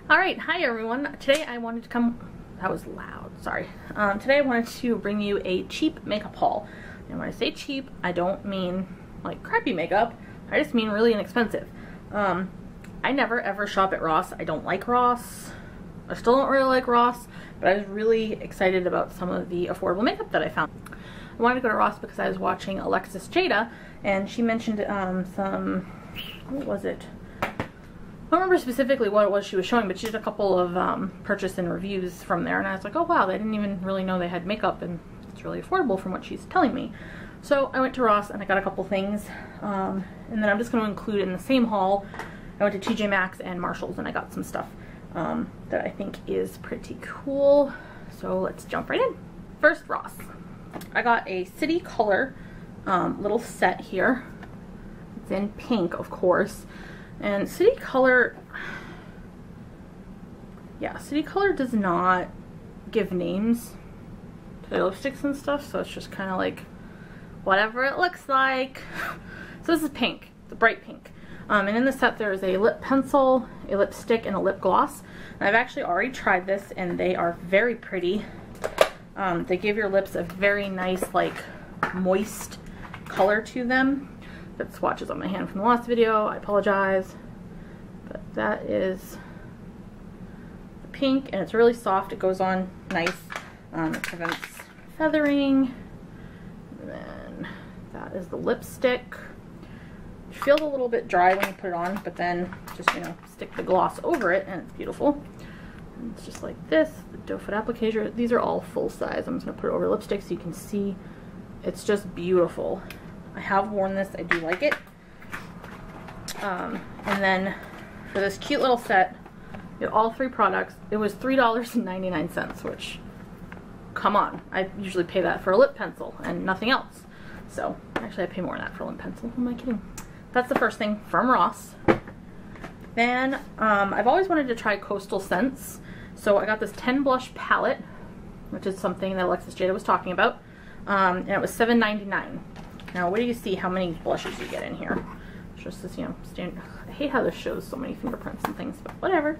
Alright, hi everyone. Today I wanted to come, that was loud, sorry. Today I wanted to bring you a cheap makeup haul. And when I say cheap, I don't mean like crappy makeup, I just mean really inexpensive. I never ever shop at Ross. I don't like Ross. I still don't really like Ross, but I was really excited about some of the affordable makeup that I found. I wanted to go to Ross because I was watching Alexis Jada, and she mentioned some, what was it? I don't remember specifically what it was she was showing, but she did a couple of purchase and reviews from there, and I was like, oh wow, I didn't even really know they had makeup, and it's really affordable from what she's telling me. So I went to Ross and I got a couple things, and then I'm just going to include in the same haul, I went to TJ Maxx and Marshalls and I got some stuff that I think is pretty cool. So let's jump right in. First, Ross. I got a City Color little set here. It's in pink, of course. And City Color, yeah, City Color does not give names to their lipsticks and stuff, so it's just kind of like whatever it looks like. So this is pink, it's a bright pink. And in the set there is a lip pencil, a lipstick, and a lip gloss. And I've actually already tried this, and they are very pretty. They give your lips a very nice, like, moist color to them. That swatches on my hand from the last video, I apologize. But that is the pink, and it's really soft. It goes on nice. It prevents feathering. And then that is the lipstick. It feels a little bit dry when you put it on, but then just, you know, stick the gloss over it, and it's beautiful. And it's just like this, the doe foot applicator. These are all full size. I'm just going to put it over lipstick so you can see. It's just beautiful. I have worn this, I do like it. And then for this cute little set, you get all three products. It was $3.99, which, come on, I usually pay that for a lip pencil and nothing else. So, actually I pay more than that for a lip pencil, who am I kidding? That's the first thing from Ross. Then, I've always wanted to try Coastal Scents. So I got this 10 blush palette, which is something that Alexis Jada was talking about. And it was $7.99. Now, wait till you see how many blushes you get in here. It's just this, you know, standard. I hate how this shows so many fingerprints and things, but whatever.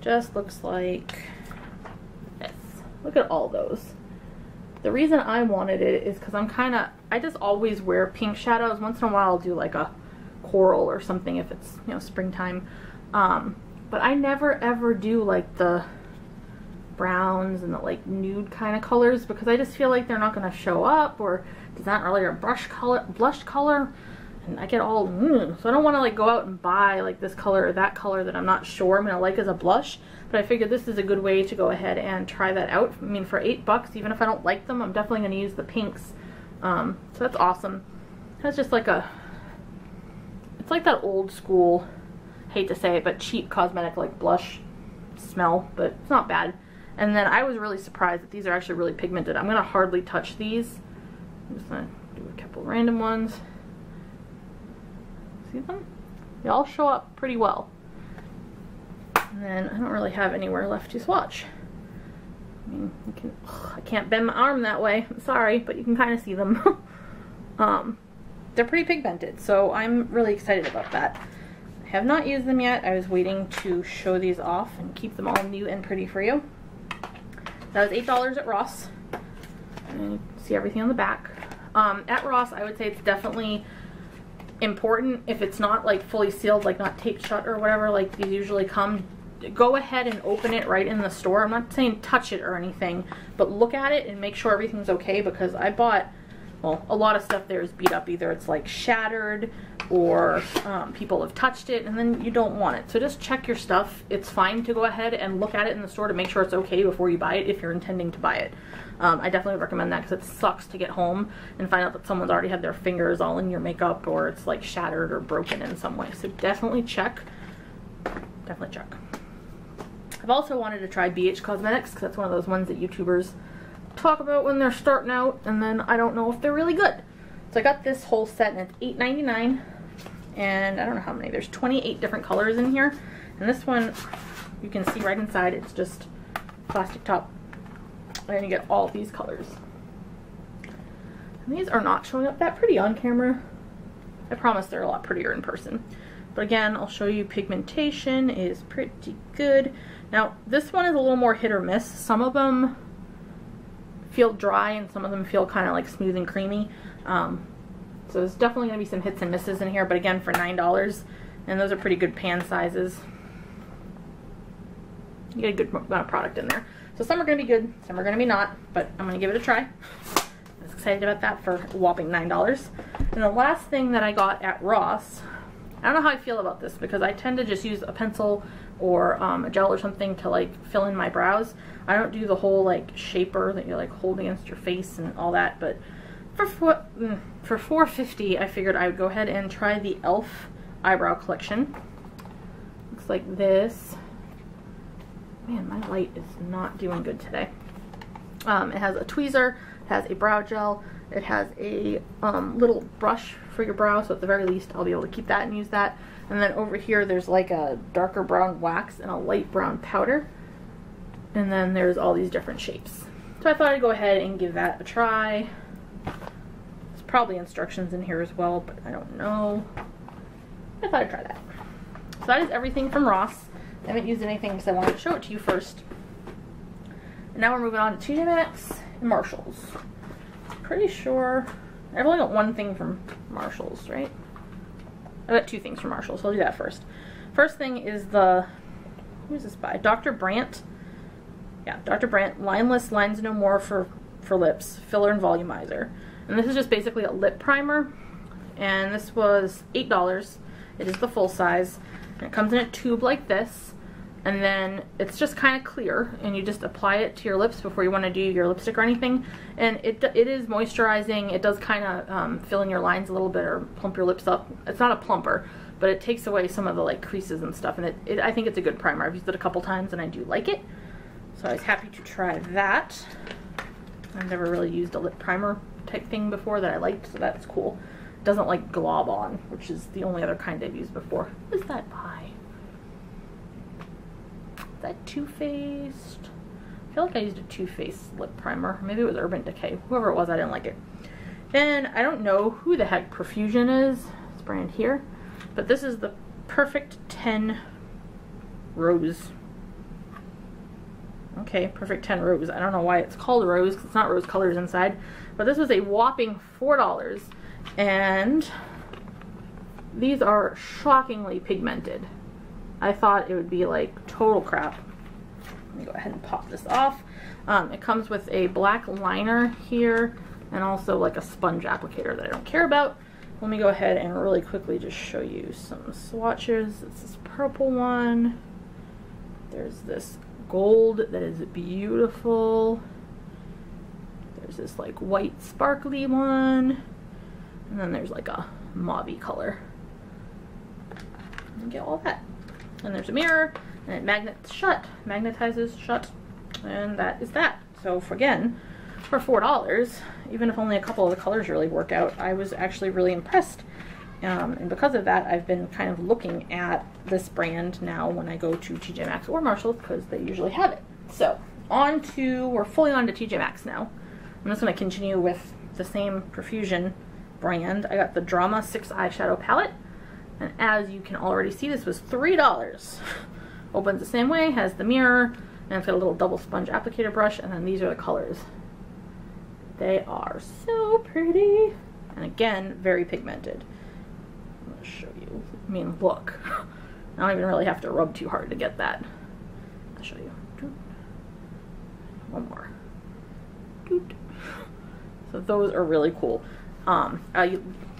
Just looks like this. Look at all those. The reason I wanted it is because I just always wear pink shadows. Once in a while I'll do like a coral or something if it's, you know, springtime. But I never ever do like the browns and the like nude kind of colors because I just feel like they're not going to show up, or it's not really a blush color, and I get all so I don't want to like go out and buy like this color or that color that I'm not sure I'm going to like as a blush. But I figured this is a good way to go ahead and try that out. I mean, for $8, even if I don't like them, I'm definitely going to use the pinks. So that's awesome. It's just like it's like that old school, hate to say it, but cheap cosmetic like blush smell, but it's not bad. And then I was really surprised that these are actually really pigmented. I'm going to hardly touch these. I'm just going to do a couple random ones. See them? They all show up pretty well. And then I don't really have anywhere left to swatch. I mean, you can, I can't bend my arm that way. I'm sorry, but you can kind of see them. They're pretty pigmented, so I'm really excited about that. I have not used them yet. I was waiting to show these off and keep them all new and pretty for you. That was $8 at Ross. And you can see everything on the back. At Ross, I would say it's definitely important, if it's not like fully sealed, like not taped shut or whatever, like these usually come, go ahead and open it right in the store. I'm not saying touch it or anything, but look at it and make sure everything's okay, because I bought, well, a lot of stuff there is beat up. Either it's like shattered or people have touched it, and then you don't want it. So just check your stuff. It's fine to go ahead and look at it in the store to make sure it's okay before you buy it if you're intending to buy it. I definitely recommend that, because it sucks to get home and find out that someone's already had their fingers all in your makeup, or it's like shattered or broken in some way. So definitely check. Definitely check. I've also wanted to try BH Cosmetics, because that's one of those ones that YouTubers talk about when they're starting out, and then I don't know if they're really good. So I got this whole set, and it's $8.99, and I don't know how many. There's 28 different colors in here, and this one you can see right inside. It's just plastic top, and you get all these colors. And these are not showing up that pretty on camera. I promise they're a lot prettier in person. But again, I'll show you pigmentation is pretty good. Now, this one is a little more hit or miss. Some of them feel dry and some of them feel kind of like smooth and creamy. So there's definitely going to be some hits and misses in here, but again, for $9, and those are pretty good pan sizes. You get a good amount of product in there. So some are going to be good, some are going to be not, but I'm going to give it a try. I was excited about that for a whopping $9. And the last thing that I got at Ross, I don't know how I feel about this because I tend to just use a pencil or a gel or something to like fill in my brows. I don't do the whole like shaper that you like hold against your face and all that, but for $4.50 I figured I would go ahead and try the e.l.f. eyebrow collection. Looks like this. Man, my light is not doing good today. It has a tweezer, it has a brow gel, it has a little brush for your brow, so at the very least I'll be able to keep that and use that. And then over here there's like a darker brown wax and a light brown powder. And then there's all these different shapes. So I thought I'd go ahead and give that a try. There's probably instructions in here as well, but I don't know. I thought I'd try that. So that is everything from Ross. I haven't used anything because I wanted to show it to you first. And now we're moving on to TJ Maxx and Marshalls. Pretty sure I've only got one thing from Marshalls, right? I got two things from Marshalls, so I'll do that first. First thing is the, who's this by? Dr. Brandt. Yeah, Dr. Brandt Lineless Lines No More for lips, filler and volumizer. And this is just basically a lip primer. And this was $8. It is the full size. And it comes in a tube like this. And then it's just kind of clear. And you just apply it to your lips before you want to do your lipstick or anything. And it is moisturizing. It does kind of fill in your lines a little bit or plump your lips up. It's not a plumper, but it takes away some of the like creases and stuff. And I think it's a good primer. I've used it a couple times and I do like it. So I was happy to try that. I've never really used a lip primer type thing before that I liked, so that's cool. It doesn't like glob on, which is the only other kind I've used before. What is that by? Is that Too Faced? I feel like I used a Too Faced lip primer. Maybe it was Urban Decay. Whoever it was, I didn't like it. And I don't know who the heck Profusion is. This brand here. But this is the Perfect 10 Rose. Okay, Perfect 10 Rose. I don't know why it's called Rose, because it's not rose colors inside. But this was a whopping $4. And these are shockingly pigmented. I thought it would be like total crap. Let me go ahead and pop this off. It comes with a black liner here and also like a sponge applicator that I don't care about. Let me go ahead and really quickly just show you some swatches. It's this purple one. There's this gold that is beautiful. There's this like white sparkly one. And then there's like a mauvey color. You get all that. And there's a mirror, and it magnetizes shut, and that is that. So for $4, even if only a couple of the colors really work out, I was actually really impressed. And because of that, I've been kind of looking at this brand now when I go to TJ Maxx or Marshalls, because they usually have it. So we're fully on to TJ Maxx now. I'm just going to continue with the same Profusion brand. I got the Drama 6 eyeshadow palette. And as you can already see, this was $3. Opens the same way, has the mirror, and it's got a little double sponge applicator brush, and then these are the colors. They are so pretty. And again, very pigmented. I'm going to show you. I mean, look. I don't even really have to rub too hard to get that. I'll show you. One more. So those are really cool. I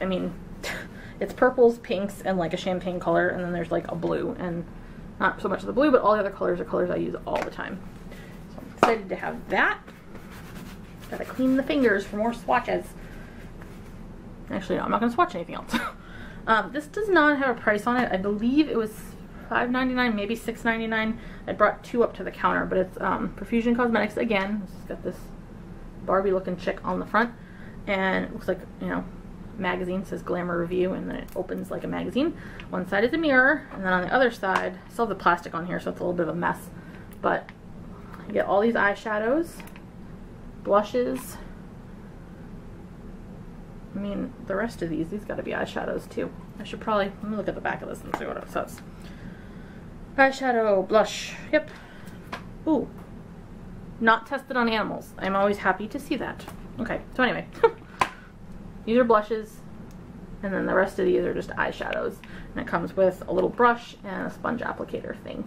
mean, it's purples, pinks, and like a champagne color, and then there's like a blue, and not so much of the blue, but all the other colors are colors I use all the time. So I'm excited to have that. Gotta clean the fingers for more swatches. Actually, no, I'm not gonna swatch anything else. This does not have a price on it. I believe it was $5.99, maybe $6.99. I brought two up to the counter, but it's Profusion Cosmetics again. It's got this Barbie looking chick on the front, and it looks like, you know, magazine, says Glamour Review, and then it opens like a magazine. One side is a mirror, and then on the other side, I still have the plastic on here, so it's a little bit of a mess, but you get all these eyeshadows, blushes, mean, the rest of these gotta be eyeshadows too. I should probably, let me look at the back of this and see what it says. Eyeshadow, blush, yep. Ooh, not tested on animals. I'm always happy to see that. Okay, so anyway, these are blushes, and then the rest of these are just eyeshadows. And it comes with a little brush and a sponge applicator thing.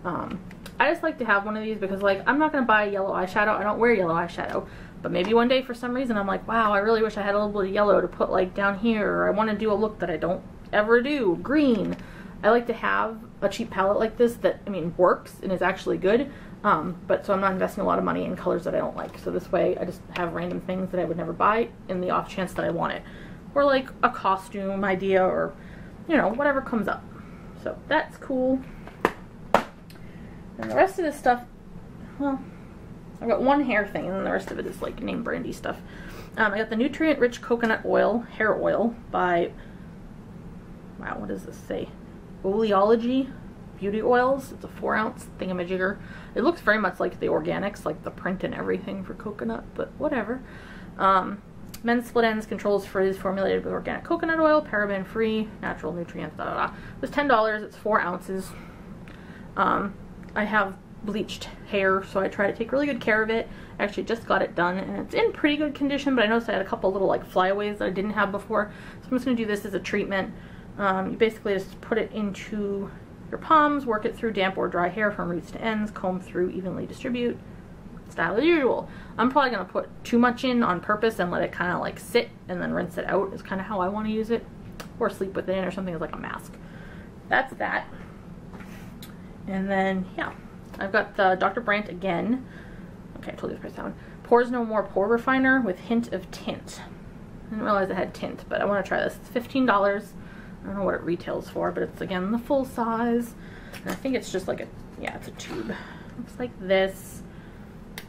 I just like to have one of these because, like, I'm not going to buy yellow eyeshadow. I don't wear yellow eyeshadow. But maybe one day for some reason I'm like, wow, I really wish I had a little bit of yellow to put, like, down here. Or I want to do a look that I don't ever do. Green. I like to have a cheap palette like this that, I mean, works and is actually good. But so I'm not investing a lot of money in colors that I don't like. So this way I just have random things that I would never buy in the off chance that I want it. Or like a costume idea or, you know, whatever comes up. So that's cool. And the rest of this stuff, well, I've got one hair thing and then the rest of it is like name brandy stuff. I got the Nutrient Rich Coconut Oil, Hair Oil by, wow, what does this say? Oleology Beauty Oils. It's a 4-ounce thingamajigger. It looks very much like the organics, like the print and everything for coconut, but whatever. Men's Split Ends Controls Frizz, formulated with organic coconut oil, paraben free, natural nutrients, da da da. It was $10, it's 4 ounces. I have bleached hair, so I try to take really good care of it. I actually just got it done, and it's in pretty good condition, but I noticed I had a couple little like flyaways that I didn't have before. So I'm just going to do this as a treatment. You basically just put it into your palms, work it through damp or dry hair from roots to ends, comb through, evenly distribute. Style as usual. I'm probably going to put too much in on purpose and let it kind of like sit and then rinse it out is kind of how I want to use it. Or sleep with it in or something as like a mask. That's that. And then, yeah, I've got the Dr. Brandt again. Okay, I told you the price that one. Pores No More Pore Refiner with hint of tint. I didn't realize it had tint, but I want to try this. It's $15. I don't know what it retails for, but it's again the full size. And I think it's just like a, yeah, it's a tube. Looks like this.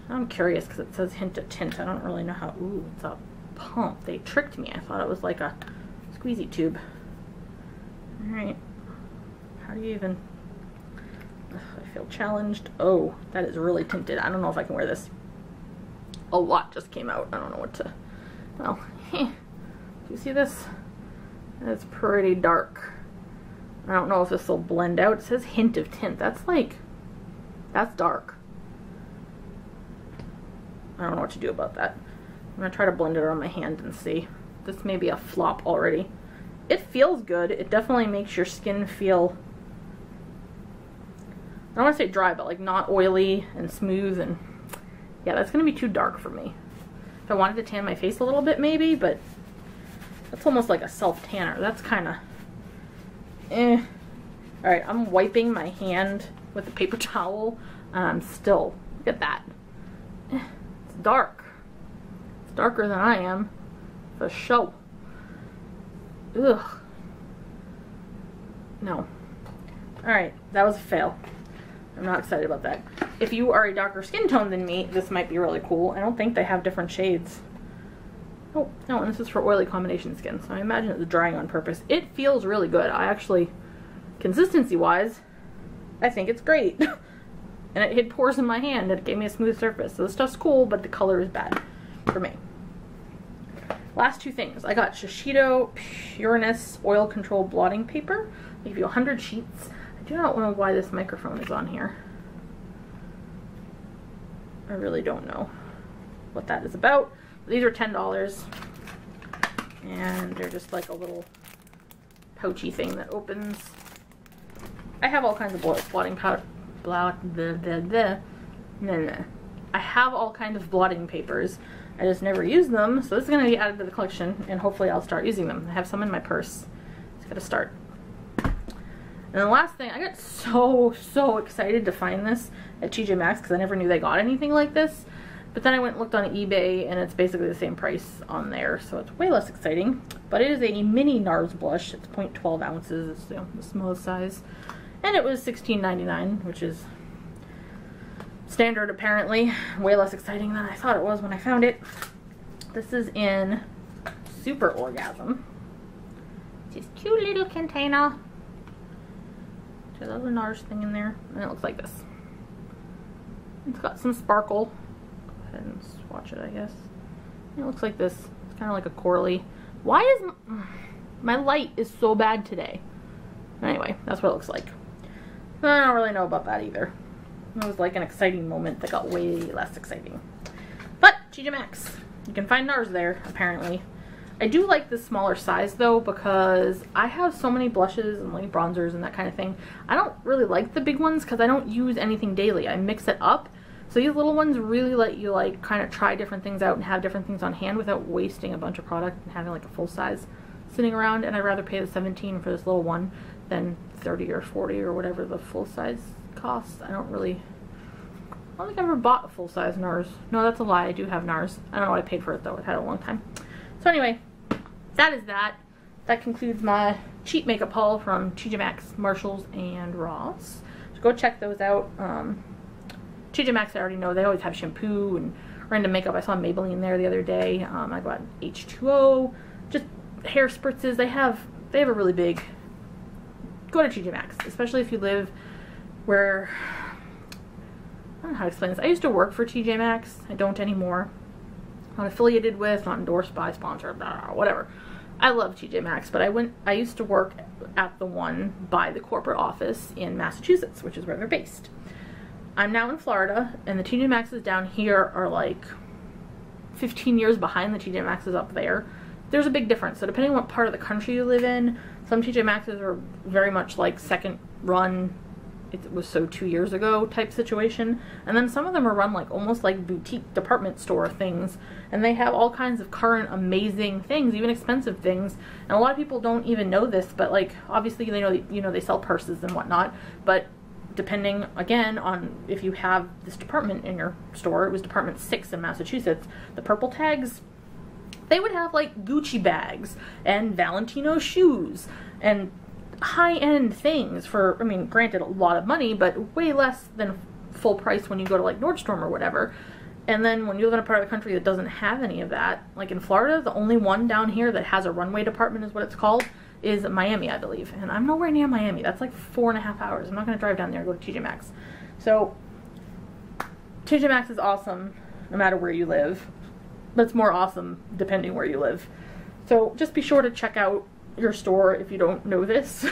I'm curious because it says hint of tint. I don't really know how, ooh, it's a pump. They tricked me. I thought it was like a squeezy tube. Alright. How do you even, ugh, I feel challenged. Oh, that is really tinted. I don't know if I can wear this. A lot just came out. I don't know what to, well, do you see this? It's pretty dark. I don't know if this will blend out. It says hint of tint. That's like, that's dark. I don't know what to do about that. I'm going to try to blend it on my hand and see. This may be a flop already. It feels good. It definitely makes your skin feel, I don't want to say dry, but like not oily and smooth. And yeah, that's going to be too dark for me. If I wanted to tan my face a little bit maybe, but that's almost like a self-tanner. That's kind of, eh. Alright, I'm wiping my hand with a paper towel, and I'm still, look at that. It's dark. It's darker than I am, for sure. Ugh. No. Alright, that was a fail. I'm not excited about that. If you are a darker skin tone than me, this might be really cool. I don't think they have different shades. Oh, no, and this is for oily combination skin, so I imagine it's drying on purpose. It feels really good. I actually, consistency-wise, I think it's great. And it hid pores in my hand, and it gave me a smooth surface. So the stuff's cool, but the color is bad for me. Last two things. I got Shiseido Pureness Oil Control Blotting Paper. They give you 100 sheets. I do not know why this microphone is on here. I really don't know what that is about. These are $10, and they're just like a little pouchy thing that opens. I have all kinds of blotting powder, I have all kinds of blotting papers. I just never use them, so this is going to be added to the collection, and hopefully I'll start using them. I have some in my purse. Just gotta start. And the last thing, I got so excited to find this at TJ Maxx because I never knew they got anything like this. But then I went and looked on eBay, and it's basically the same price on there, so it's way less exciting. But it is a mini NARS blush. It's 0.12 ounces. It's the small size. And it was $16.99, which is standard apparently. Way less exciting than I thought it was when I found it. This is in Super Orgasm. It's this cute little container. There's a little NARS thing in there, and it looks like this. It's got some sparkle. Go ahead and swatch it, I guess. It looks like this. It's kind of like a corally. Why is my light is so bad today? Anyway, that's what it looks like. I don't really know about that either. It was like an exciting moment that got way less exciting. But TJ Maxx, you can find NARS there apparently. I do like the smaller size though, because I have so many blushes and like bronzers and that kind of thing. I don't really like the big ones because I don't use anything daily. I mix it up. So these little ones really let you like kind of try different things out and have different things on hand without wasting a bunch of product and having like a full size sitting around. And I'd rather pay the $17 for this little one than $30 or $40 or whatever the full size costs. I don't think I've ever bought a full size NARS. No, that's a lie. I do have NARS. I don't know what I paid for it though. I've had it a long time. So anyway, that is that. That concludes my cheap makeup haul from TJ Maxx, Marshalls, and Ross. So go check those out. TJ Maxx, I already know they always have shampoo and random makeup. I saw Maybelline there the other day. I got H2O, just hair spritzes. They have a really big. Go to TJ Maxx, especially if you live where, I don't know how to explain this. I used to work for TJ Maxx. I don't anymore. Not affiliated with, not endorsed by, sponsored, blah, blah, whatever. I love TJ Maxx, but I used to work at the one by the corporate office in Massachusetts, which is where they're based. I'm now in Florida, and the TJ Maxxes down here are like 15 years behind the TJ Maxxes up there. There's a big difference. So depending on what part of the country you live in, some TJ Maxxes are very much like second run, it was so 2 years ago type situation. And then some of them are run like almost like boutique department store things. And they have all kinds of current amazing things, even expensive things. And a lot of people don't even know this, but like obviously they know, they sell purses and whatnot. But depending again on if you have this department in your store, it was department 6 in Massachusetts, the purple tags, they would have like Gucci bags and Valentino shoes and high-end things for, I mean, granted a lot of money, but way less than full price when you go to like Nordstrom or whatever. And then when you live in a part of the country that doesn't have any of that, like in Florida, the only one down here that has a runway department is what it's called, is Miami, I believe. And I'm nowhere near Miami. That's like 4.5 hours. I'm not going to drive down there and go to TJ Maxx. So TJ Maxx is awesome no matter where you live, but it's more awesome depending where you live. So just be sure to check out your store if you don't know this.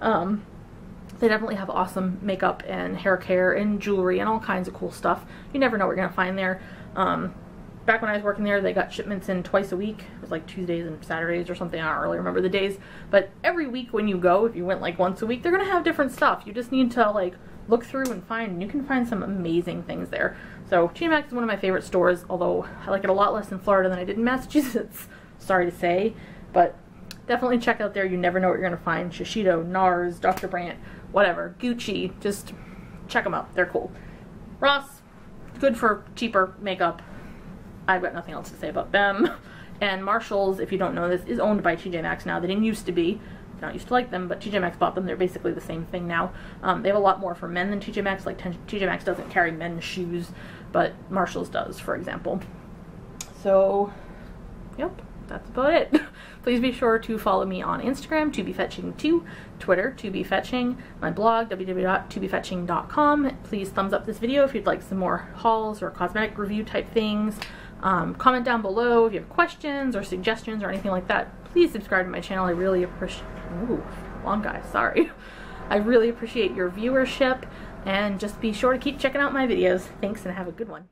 They definitely have awesome makeup and hair care and jewelry and all kinds of cool stuff. You never know what you're gonna find there. Back when I was working there, they got shipments in twice a week. It was like Tuesdays and Saturdays or something. I don't really remember the days, but every week when you go, if you went like once a week, they're gonna have different stuff. You just need to like look through and find, and you can find some amazing things there. So TJ Maxx is one of my favorite stores, although I like it a lot less in Florida than I did in Massachusetts. Sorry to say, but definitely check out there. You never know what you're gonna find. Shiseido, NARS, Dr. Brandt, whatever, Gucci, just check them out. They're cool. Ross, good for cheaper makeup. I've got nothing else to say about them. And Marshalls, if you don't know this, is owned by TJ Maxx now. They didn't used to be. I don't used to like them, but TJ Maxx bought them. They're basically the same thing now. They have a lot more for men than TJ Maxx. Like TJ Maxx doesn't carry men's shoes, but Marshalls does, for example. So, yep, that's about it. Please be sure to follow me on Instagram, ToBeFetching2, Twitter, ToBeFetching, my blog, www.tobefetching.com. Please thumbs up this video if you'd like some more hauls or cosmetic review type things. Comment down below if you have questions or suggestions or anything like that. Please subscribe to my channel. I really appreciate, ooh, long guy, sorry. I really appreciate your viewership, and just be sure to keep checking out my videos. Thanks and have a good one.